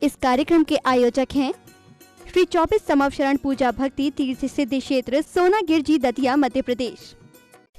इस कार्यक्रम के आयोजक हैं श्री 24 समवशरण पूजा भक्ति तीर्थ सिद्धि क्षेत्र सोनागिर जी दतिया मध्य प्रदेश।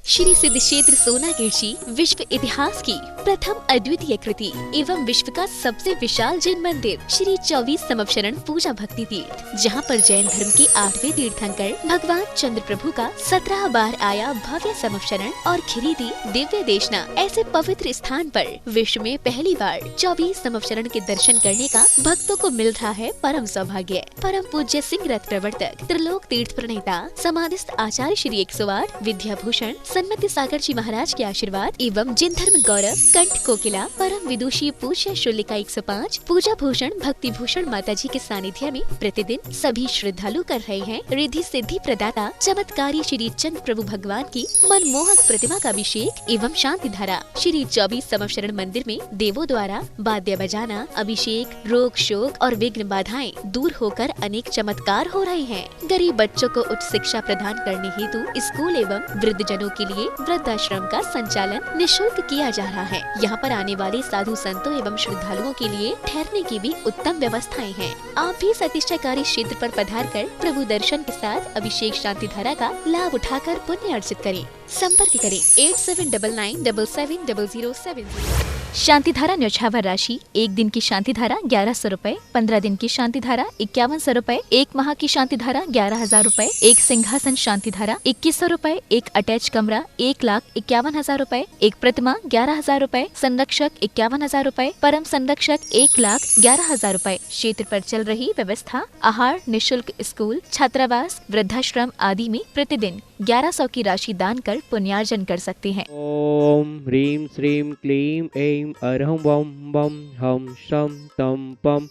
श्री सिद्धि क्षेत्र सोनागिर जी विश्व इतिहास की प्रथम अद्वितीय कृति एवं विश्व का सबसे विशाल जैन मंदिर श्री 24 समवशरण पूजा भक्ति तीर्थ, जहां पर जैन धर्म के 8वें तीर्थंकर भगवान चंद्र प्रभु का 17 बार आया भव्य समवशरण और खिरीदी दिव्य देशना ऐसे पवित्र स्थान पर विश्व में पहली बार 24 समवशरण के दर्शन करने का भक्तों को मिल रहा है परम सौभाग्य। परम पूज्य सिंह रथ प्रवर्तक त्रिलोक तीर्थ प्रणेता समाधिस्थ आचार्य श्री 108 विद्याभूषण सन्मति सागर जी महाराज के आशीर्वाद एवं जिन धर्म गौरव कंठ कोकिला परम विदुषी पूज्य शुल्लिका 105 पूजा भूषण भक्ति भूषण माता जी के सानिध्य में प्रतिदिन सभी श्रद्धालु कर रहे हैं रिद्धि सिद्धि प्रदाता चमत्कारी श्री चंद्र प्रभु भगवान की मनमोहक प्रतिमा का अभिषेक एवं शांति धारा। श्री 24 समवशरण मंदिर में देवों द्वारा वाद्य बजाना, अभिषेक, रोग शोक और विघ्न बाधाएं दूर होकर अनेक चमत्कार हो रहे हैं। गरीब बच्चों को उच्च शिक्षा प्रदान करने हेतु स्कूल एवं वृद्ध जनों के लिए वृद्धाश्रम का संचालन निःशुल्क किया जा रहा है। यहाँ पर आने वाले साधु संतों एवं श्रद्धालुओं के लिए ठहरने की भी उत्तम व्यवस्थाएं हैं। आप भी सतिष्ठाकारी क्षेत्र पर पधार कर प्रभु दर्शन के साथ अभिषेक शांति धारा का लाभ उठाकर पुण्य अर्जित करें। संपर्क करें 8799770070। शांति धारा न्यौछावर राशि 1 दिन की शांति धारा 1100 रूपए, 15 दिन की शांति धारा 5100 रूपए, 1 माह की शांति धारा 11,000 रूपए, 1 सिंहासन शांति धारा 2100 रूपए, 1 अटैच कमरा 1,51,000 रूपए, 1 प्रतिमा 11,000 रूपए, संरक्षक 51,000 रूपए, परम संरक्षक 1,11,000 रूपए। क्षेत्र पर चल रही व्यवस्था आहार निःशुल्क स्कूल छात्रावास वृद्धाश्रम आदि में प्रतिदिन 1100 की राशि दान कर पुण्यार्जन कर सकते हैं। ओम ह्रीं श्रीं क्लीं ऐं अरहं वं वं हम शम तम पम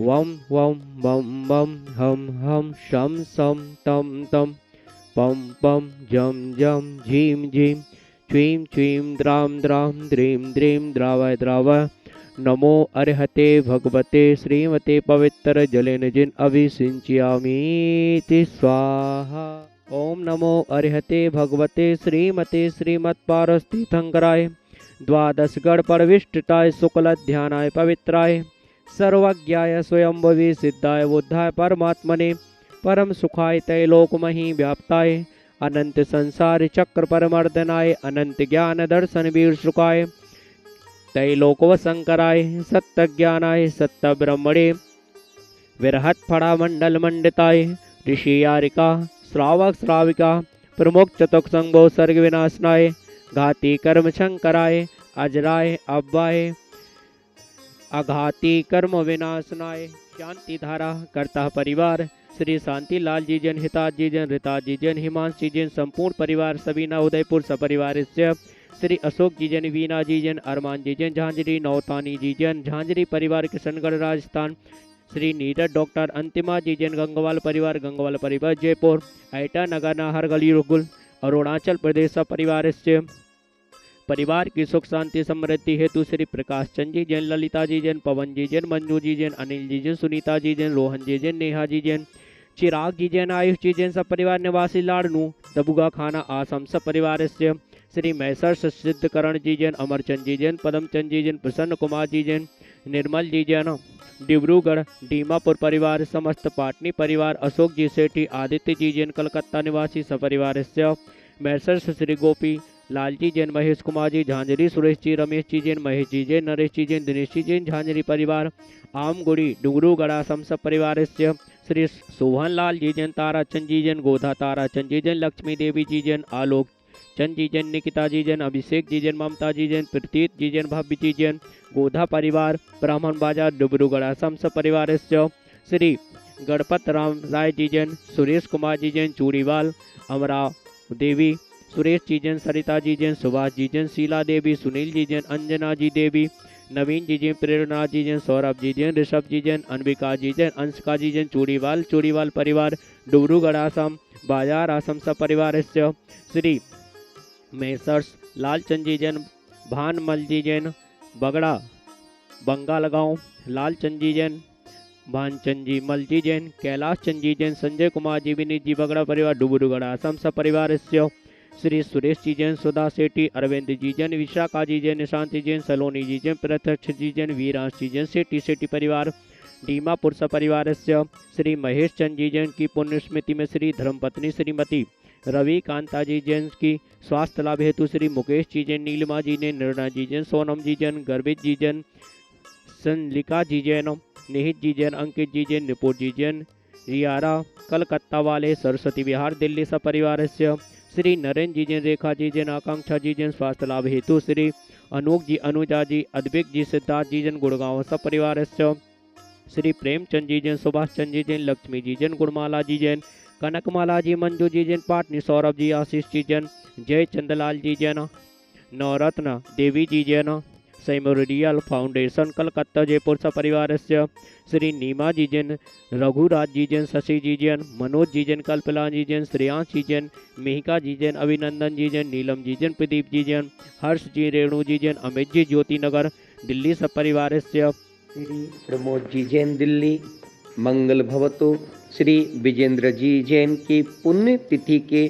वं वं वं वं हम शम सम तम तम पम पम जम जम झीं झीं च्वीं च्वीं द्रां द्रां द्रीं द्रीं द्रावय द्रावय। नमो अर्हते भगवते श्रीमते पवित्र जलेन जिन अभिषिंचयामीति स्वाहा। ओम नमो अर्हते भगवते श्रीमते श्रीमत्पारस्तीर्थंकराय द्वादश गण परविष्टाय शुक्ल ध्यानाय पवित्राय सर्वज्ञाय स्वयंभवी सिद्धाय बुद्धाय परमात्मने परम सुखाय तैलोकमहि व्याप्ताय अनंत संसार चक्र परमर्दनाय अनंत ज्ञान दर्शन वीर सुखाय तैलोकवशंकराय सत्य ज्ञानाय सत्य ब्रह्मणे विरहत फड़ा मंडल मंडिताय ऋषि यारिका श्रावक श्राविका प्रमुख चतुक संगो सर्ग विनाशनाय घाती कर्म शंकराय अजराय अव्वाय अघाती कर्म विनाशनाय। शांति धारा करता परिवार श्री शांति लाल जी जन हिताज जी जन रिताज जी जन हिमांशु जी जन संपूर्ण परिवार सबीना उदयपुर सपरिवार श्री अशोक जी जन वीना जी जन अरमान जी जन झांझरी नौतानी जी जन झांझरी परिवार किशनगढ़ राजस्थान श्री नीरज डॉक्टर अंतिमा जी जैन गंगवाल परिवार जयपुर ऐटा नगर नाहर गली रुगुल अरुणाचल प्रदेश परिवार से परिवार की सुख शांति समृद्धि हेतु श्री प्रकाश चंद जी जैन ललिता जी जैन पवन जी जैन मंजू जी जैन अनिल जी जैन सुनीता जी जैन रोहन जी जैन नेहा जी जैन चिराग जी जैन आयुष जी जैन सब परिवार निवासी लाड़नू दबुगा खाना आसम सब परिवार से श्री मैसर सिद्धकरण जी जैन अमरचंद जी जैन पदमचंद जी जैन प्रसन्न कुमार जी जैन निर्मल जी जैन डिब्रूगढ़ डीमापुर परिवार समस्त पाटनी परिवार अशोक जी सेठी आदित्य जी जैन कलकत्ता निवासी सपरिवार से मैसर श्री गोपी लाल जी जैन महेश कुमार जी झांझरी सुरेश जी रमेश जी जैन महेश जी जैन नरेश जी जैन दिनेश जी जैन झांझरी परिवार आमगुड़ी डुंगरूगढ़ा समस परिवार से श्री सोहन लाल जी जैन ताराचंद जी जैन गोधा ताराचंद जी जैन लक्ष्मी देवी जी जैन आलोक चंद जी जैन निकिता जी जैन अभिषेक जी जैन ममता जी जैन प्रतीत जी जैन भव्य जी जैन गोधा परिवार ब्राह्मण बाजार डुबरूगढ़ असम सब परिवार श्री गणपत राम राय जी जैन सुरेश कुमार जी जैन चूड़ीवाल अमरा देवी सुरेश जी जैन सरिता जी जैन सुभाष जी जैन शीला देवी सुनील जी जैन अंजना जी देवी नवीन जी जैन प्रेरणा जी जैन सौरभ जी जैन ऋषभ जी जैन अनबिका जी जैन अंशका जी जैन चूड़ीवाल परिवार डुबरूगढ़ असम बाजार असम सब परिवार श्री मैसर्स लालचंद जी जैन भानमल जी जैन बगड़ा बंगाल गांव लालचंद जी जैन भानचंद जी मल जी जैन कैलाश चंद जी जैन संजय कुमार जी विनीत जी बगड़ा परिवार डुबरूगढ़ असम सब परिवार श्री सुरेश जी जैन सुधा सेठी अरविंद जी जैन विशाखा जी जैन निशांति जैन सलोनी जी जैन प्रत्यक्ष जी जैन वीरांश जी जैन सेठी परिवार डीमापुर सपरिवारस्य श्री महेश चंद जी जैन की पुण्य स्मृति में श्री धर्मपत्नी श्रीमती रवि कांता जी जैन की स्वास्थ्य लाभ हेतु श्री मुकेश जी जैन, नीलिमा जी ने, निर्णय जी जैन, सोनम जी जैन, गर्भित जी जैन, संलिका जी जैन, निहित जी जैन, अंकित जी जैन, निपुर जी जैन, रियारा कलकत्ता वाले सरस्वती विहार दिल्ली सपरिवारस्य श्री नरेंद्र जी जैन, रेखा जी जैन, आकांक्षा जी जैन स्वास्थ्य लाभ हेतु श्री अनूप जी, अनुजा जी, अद्विक जी, सिद्धार्थ जी जैन गुड़गांव सपरिवारस्य श्री प्रेमचंद जी जैन, सुभाष चंद जी जैन, लक्ष्मी जी जैन, गुणमाला जी जैन, कनकमाला जी, मंजू जी जैन, पाटनी सौरभ जी, आशीष जी जैन, जय चंदलाल जी जैन, नवरत्न देवी जी जैन, सेमोरियल फाउंडेशन कलकत्ता जयपुर सपरिवारस्य श्री नीमा जी जैन, रघुराज जी जैन, शशि जी जैन, मनोज जी जैन, कल्पना जी जैन, श्रेयांश जी जैन, मिहिका जी जैन, अभिनंदन जी जैन, नीलम जी जैन, प्रदीप जी जैन, हर्ष जी, रेणु जी जैन, अमित जी, ज्योति नगर दिल्ली सपरिवारस्य श्री प्रमोद जी जैन दिल्ली मंगल भवतु। श्री विजेंद्र जी जैन की पुण्य तिथि के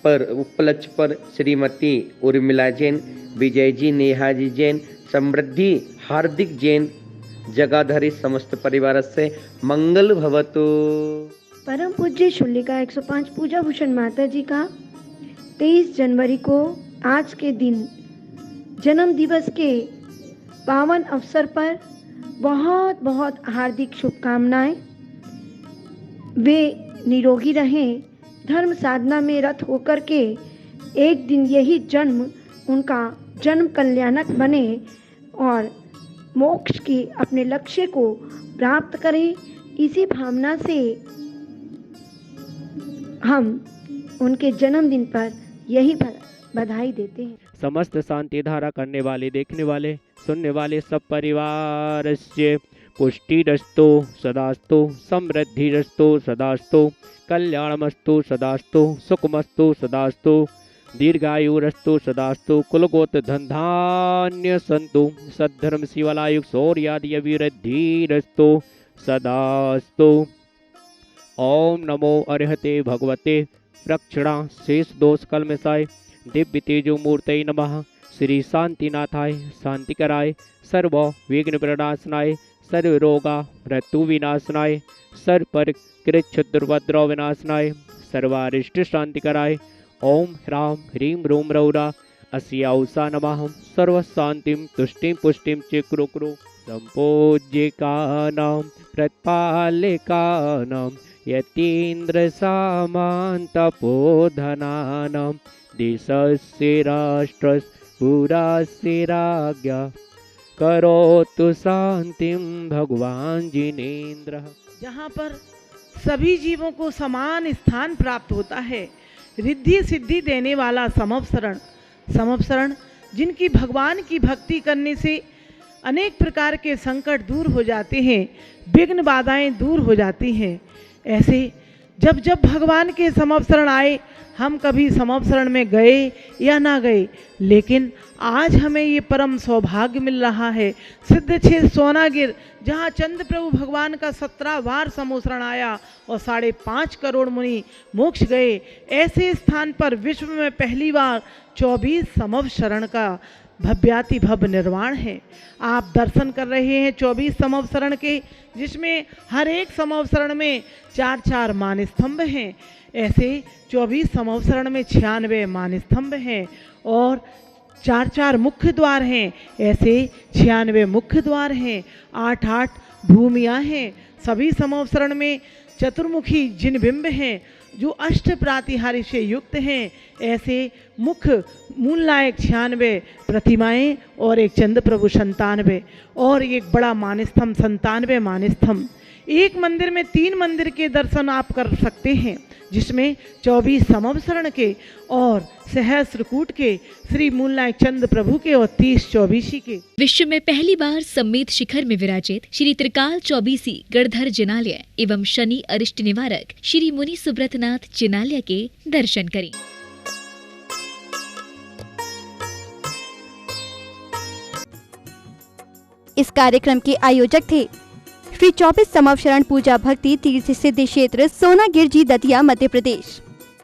पर उपलक्ष्य पर श्रीमती उर्मिला जैन, विजय जी, नेहा जी जैन, समृद्धि हार्दिक जैन, जगाधरी समस्त परिवार से मंगल भवतु। परम पूज्य शुल्लिका 105 पूजा भूषण माता जी का 23 जनवरी को आज के दिन जन्म दिवस के पावन अवसर पर बहुत बहुत हार्दिक शुभकामनाएं। वे निरोगी रहें, धर्म साधना में रत होकर के एक दिन यही जन्म उनका जन्म कल्याणक बने और मोक्ष की अपने लक्ष्य को प्राप्त करें। इसी भावना से हम उनके जन्मदिन पर यही बधाई देते हैं। समस्त शांति धारा करने वाले, देखने वाले, सुनने वाले सब परिवार से पुष्टिरस्तु सदास्तु, समृद्धिरस्तु सदास्तु, कल्याणमस्तु सदास्तु, सुखमस्तु सदास्तु, दीर्घायुरस्तु सदास्तु, कुलगोत्र धन धान्य संतु, सद्धर्म शिवलायुग शौर्यादि अभिवृद्धिरस्तु सदास्तु। ओम नमो अर्हते भगवते प्रक्षणा शेष दोष कलमसाय दिव्य तेजो मूर्तये नमः। श्री शांतिनाथाय शांतिकराय सर्व विघ्न प्रणाशनाय सर्व रोगा मृत्यु विनाशनाय सर्व पर कृत क्षुद्रवद्रव विनाशनाय सर्वारिष्ट शांतिकराय ओम ह्रां ह्रीं रूं रौरा अस्याउषा नमः। सर्व शांतिं तुष्टिं पुष्टिं चिक्रो कुरु संपूज्यकानां प्रतिपालकानां यतीन्द्र सामन्तपोधनानां देशस्य राष्ट्रस्य पुरस्य राज्ञा करोतु शांतिं भगवान जिनेन्द्र। जहाँ पर सभी जीवों को समान स्थान प्राप्त होता है, रिद्धि सिद्धि देने वाला समवसरण जिनकी भगवान की भक्ति करने से अनेक प्रकार के संकट दूर हो जाते हैं, विघ्न बाधाएं दूर हो जाती हैं। ऐसे जब जब भगवान के समवसरण आए, हम कभी समवसरण में गए या ना गए, लेकिन आज हमें ये परम सौभाग्य मिल रहा है। सिद्ध क्षेत्र सोनागिर, जहाँ चंद्र प्रभु भगवान का 17 बार समवसरण आया और 5.5 करोड़ मुनि मोक्ष गए, ऐसे स्थान पर विश्व में पहली बार 24 समवसरण का भव्याति भव्य निर्माण है। आप दर्शन कर रहे हैं 24 समवसरण के, जिसमें हर एक समवसरण में 4-4 मान स्तंभ हैं। ऐसे 24 समवसरण में 96 मान स्तंभ हैं और 4-4 मुख्य द्वार हैं। ऐसे 96 मुख्य द्वार हैं, 8-8 भूमियाँ हैं। सभी समवसरण में चतुर्मुखी जिन बिंब हैं जो अष्ट प्रातिहार्य से युक्त हैं। ऐसे मुख्य मूल नायक 96 प्रतिमाएं और एक चंद्र प्रभु 97 और एक बड़ा मानस्तंभ 97 मानस्तंभ। एक मंदिर में 3 मंदिर के दर्शन आप कर सकते हैं, जिसमें 24 समवसरण के और सहस्त्रकूट के, श्री मूलनायक चंद्र प्रभु के और 30 चौबीसी के। विश्व में पहली बार सम्मेत शिखर में विराजित श्री त्रिकाल चौबीसी गणधर जिनालय एवं शनि अरिष्ट निवारक श्री मुनि सुब्रतनाथ जिनालय के दर्शन करें। इस कार्यक्रम के आयोजक थे श्री 24 समवसरण पूजा भक्ति तीर्थ सिद्धि क्षेत्र सोनागिर जी दतिया मध्य प्रदेश।